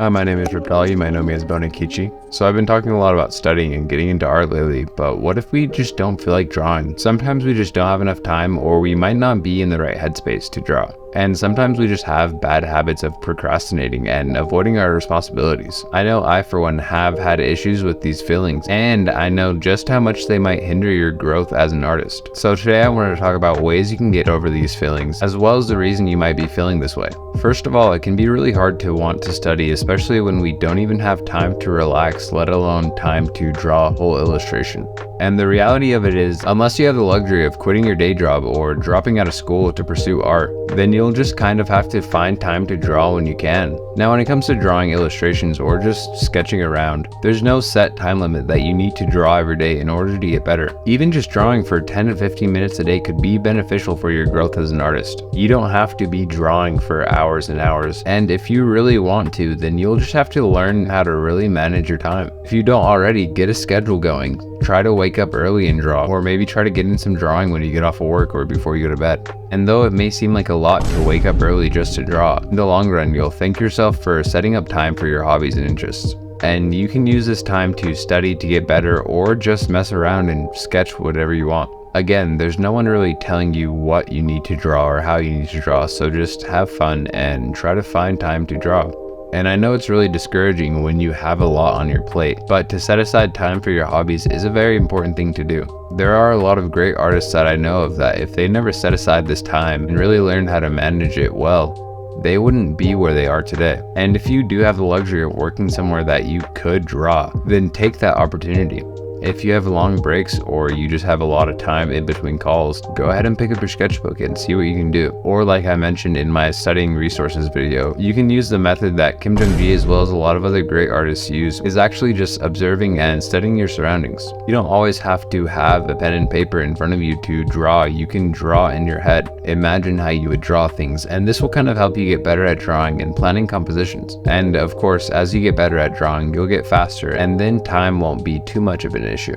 Hi, my name is Riptal. You might know me as Bonikichi. So I've been talking a lot about studying and getting into art lately, but what if we just don't feel like drawing? Sometimes we just don't have enough time, or we might not be in the right headspace to draw. And sometimes we just have bad habits of procrastinating and avoiding our responsibilities. I know I, for one, have had issues with these feelings, and I know just how much they might hinder your growth as an artist. So today I wanted to talk about ways you can get over these feelings, as well as the reason you might be feeling this way. First of all, it can be really hard to want to study, especially when we don't even have time to relax, let alone time to draw a whole illustration. And the reality of it is, unless you have the luxury of quitting your day job or dropping out of school to pursue art, then you'll just kind of have to find time to draw when you can. Now, when it comes to drawing illustrations or just sketching around, there's no set time limit that you need to draw every day in order to get better. Even just drawing for 10 to 15 minutes a day could be beneficial for your growth as an artist. You don't have to be drawing for hours and hours, and if you really want to, then you'll just have to learn how to really manage your time. If you don't already, get a schedule going. Try to wake up early and draw, or maybe try to get in some drawing when you get off of work or before you go to bed. And though it may seem like a lot to wake up early just to draw, in the long run, you'll thank yourself for setting up time for your hobbies and interests. And you can use this time to study to get better, or just mess around and sketch whatever you want. Again, there's no one really telling you what you need to draw or how you need to draw, so just have fun and try to find time to draw. And I know it's really discouraging when you have a lot on your plate, but to set aside time for your hobbies is a very important thing to do. There are a lot of great artists that I know of that if they never set aside this time and really learned how to manage it well, they wouldn't be where they are today. And if you do have the luxury of working somewhere that you could draw, then take that opportunity. If you have long breaks or you just have a lot of time in between calls, go ahead and pick up your sketchbook and see what you can do. Or like I mentioned in my studying resources video, you can use the method that Kim Jung-gi as well as a lot of other great artists use, is actually just observing and studying your surroundings. You don't always have to have a pen and paper in front of you to draw. You can draw in your head. Imagine how you would draw things, and this will kind of help you get better at drawing and planning compositions. And of course, as you get better at drawing, you'll get faster, and then time won't be too much of an issue.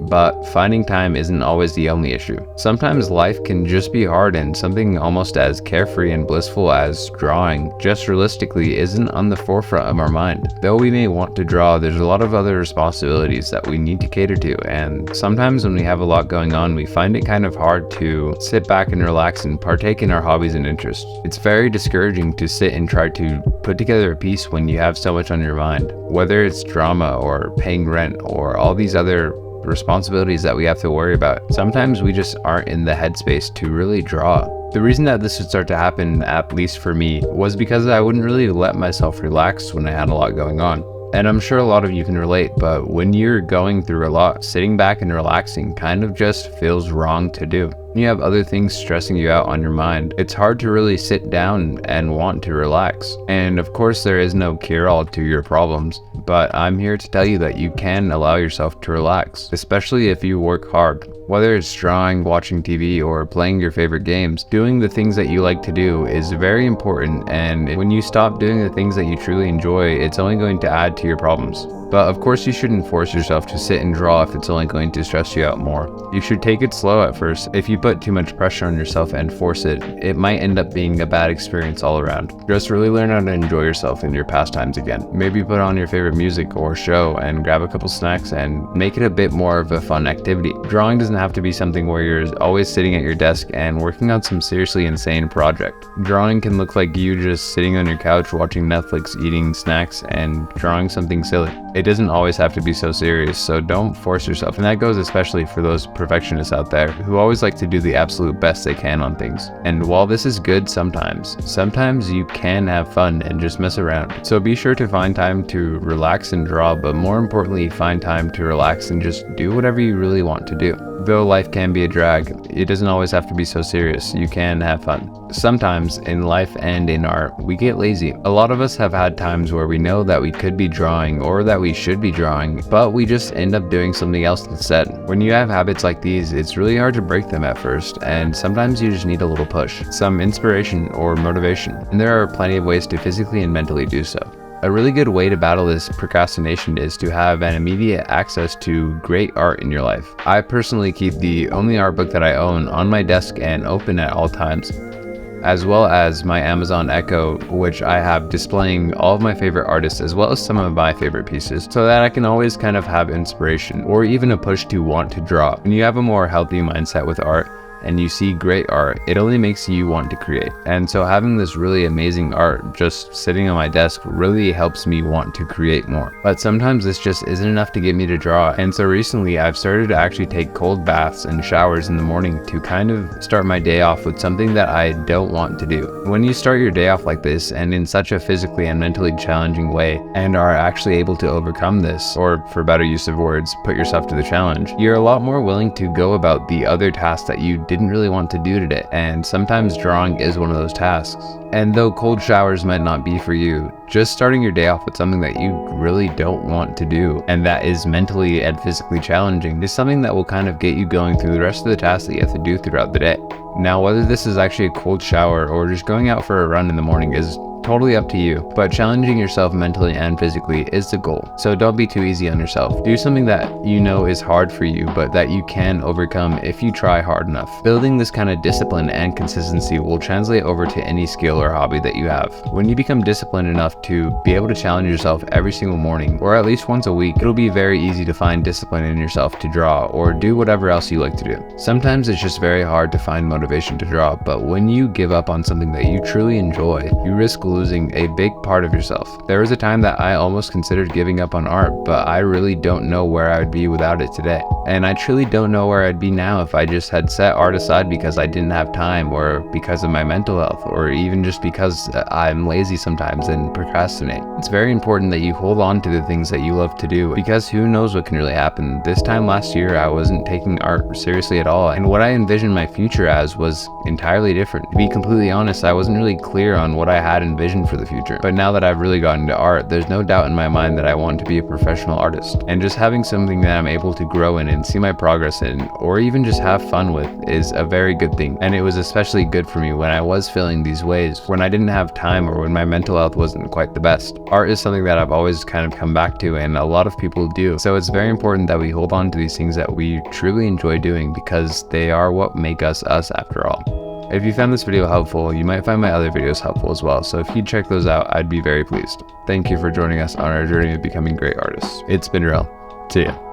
But finding time isn't always the only issue. Sometimes life can just be hard, and something almost as carefree and blissful as drawing just realistically isn't on the forefront of our mind. Though we may want to draw, there's a lot of other responsibilities that we need to cater to, and sometimes when we have a lot going on, we find it kind of hard to sit back and relax and partake in our hobbies and interests. It's very discouraging to sit and try to put together a piece when you have so much on your mind, whether it's drama or paying rent or all these other responsibilities that we have to worry about. Sometimes we just aren't in the headspace to really draw. The reason that this would start to happen, at least for me, was because I wouldn't really let myself relax when I had a lot going on. And I'm sure a lot of you can relate, but when you're going through a lot, sitting back and relaxing kind of just feels wrong to do. When you have other things stressing you out on your mind, it's hard to really sit down and want to relax. And of course, there is no cure-all to your problems, but I'm here to tell you that you can allow yourself to relax, especially if you work hard. Whether it's drawing, watching TV, or playing your favorite games, doing the things that you like to do is very important, and when you stop doing the things that you truly enjoy, it's only going to add to your problems. But of course, you shouldn't force yourself to sit and draw if it's only going to stress you out more. You should take it slow at first. If you put too much pressure on yourself and force it, it might end up being a bad experience all around. Just really learn how to enjoy yourself in your pastimes again. Maybe put on your favorite music or show and grab a couple snacks and make it a bit more of a fun activity. Drawing doesn't have to be something where you're always sitting at your desk and working on some seriously insane project. Drawing can look like you just sitting on your couch watching Netflix, eating snacks, and drawing something silly. It doesn't always have to be so serious, so don't force yourself. And that goes especially for those perfectionists out there who always like to do the absolute best they can on things. And while this is good sometimes you can have fun and just mess around. So be sure to find time to relax and draw, but more importantly, find time to relax and just do whatever you really want to do. Though life can be a drag, it doesn't always have to be so serious. You can have fun. Sometimes in life and in art, we get lazy. A lot of us have had times where we know that we could be drawing or that we should be drawing, but we just end up doing something else instead. When you have habits like these, it's really hard to break them at first, and sometimes you just need a little push, some inspiration or motivation. And there are plenty of ways to physically and mentally do so. A really good way to battle this procrastination is to have an immediate access to great art in your life. I personally keep the only art book that I own on my desk and open at all times. as well as my Amazon Echo, which I have displaying all of my favorite artists as well as some of my favorite pieces, so that I can always kind of have inspiration or even a push to want to draw. When you have a more healthy mindset with art and you see great art, it only makes you want to create. And so having this really amazing art just sitting on my desk really helps me want to create more. But sometimes this just isn't enough to get me to draw. And so recently I've started to actually take cold baths and showers in the morning to kind of start my day off with something that I don't want to do. When you start your day off like this and in such a physically and mentally challenging way and are actually able to overcome this, or for better use of words, put yourself to the challenge, you're a lot more willing to go about the other tasks that you didn't really want to do today. And sometimes drawing is one of those tasks. And though cold showers might not be for you, just starting your day off with something that you really don't want to do and that is mentally and physically challenging is something that will kind of get you going through the rest of the tasks that you have to do throughout the day. Now, whether this is actually a cold shower or just going out for a run in the morning is totally up to you, but challenging yourself mentally and physically is the goal. So don't be too easy on yourself. Do something that you know is hard for you, but that you can overcome if you try hard enough. Building this kind of discipline and consistency will translate over to any skill or hobby that you have. When you become disciplined enough to be able to challenge yourself every single morning, or at least once a week, it'll be very easy to find discipline in yourself to draw or do whatever else you like to do. Sometimes it's just very hard to find motivation to draw, but when you give up on something that you truly enjoy, you risk losing a big part of yourself. There was a time that I almost considered giving up on art, but I really don't know where I would be without it today. And I truly don't know where I'd be now if I just had set art aside because I didn't have time, or because of my mental health, or even just because I'm lazy sometimes and procrastinate. It's very important that you hold on to the things that you love to do, because who knows what can really happen. This time last year, I wasn't taking art seriously at all, and what I envisioned my future as was entirely different. To be completely honest, I wasn't really clear on what I had envisioned for the future. But now that I've really gotten into art, there's no doubt in my mind that I want to be a professional artist. And just having something that I'm able to grow in and see my progress in, or even just have fun with, is a very good thing. And it was especially good for me when I was feeling these ways, when I didn't have time or when my mental health wasn't quite the best. Art is something that I've always kind of come back to, and a lot of people do. So it's very important that we hold on to these things that we truly enjoy doing, because they are what make us us after all. If you found this video helpful, you might find my other videos helpful as well, so if you'd check those out, I'd be very pleased. Thank you for joining us on our journey of becoming great artists. It's been real. See ya.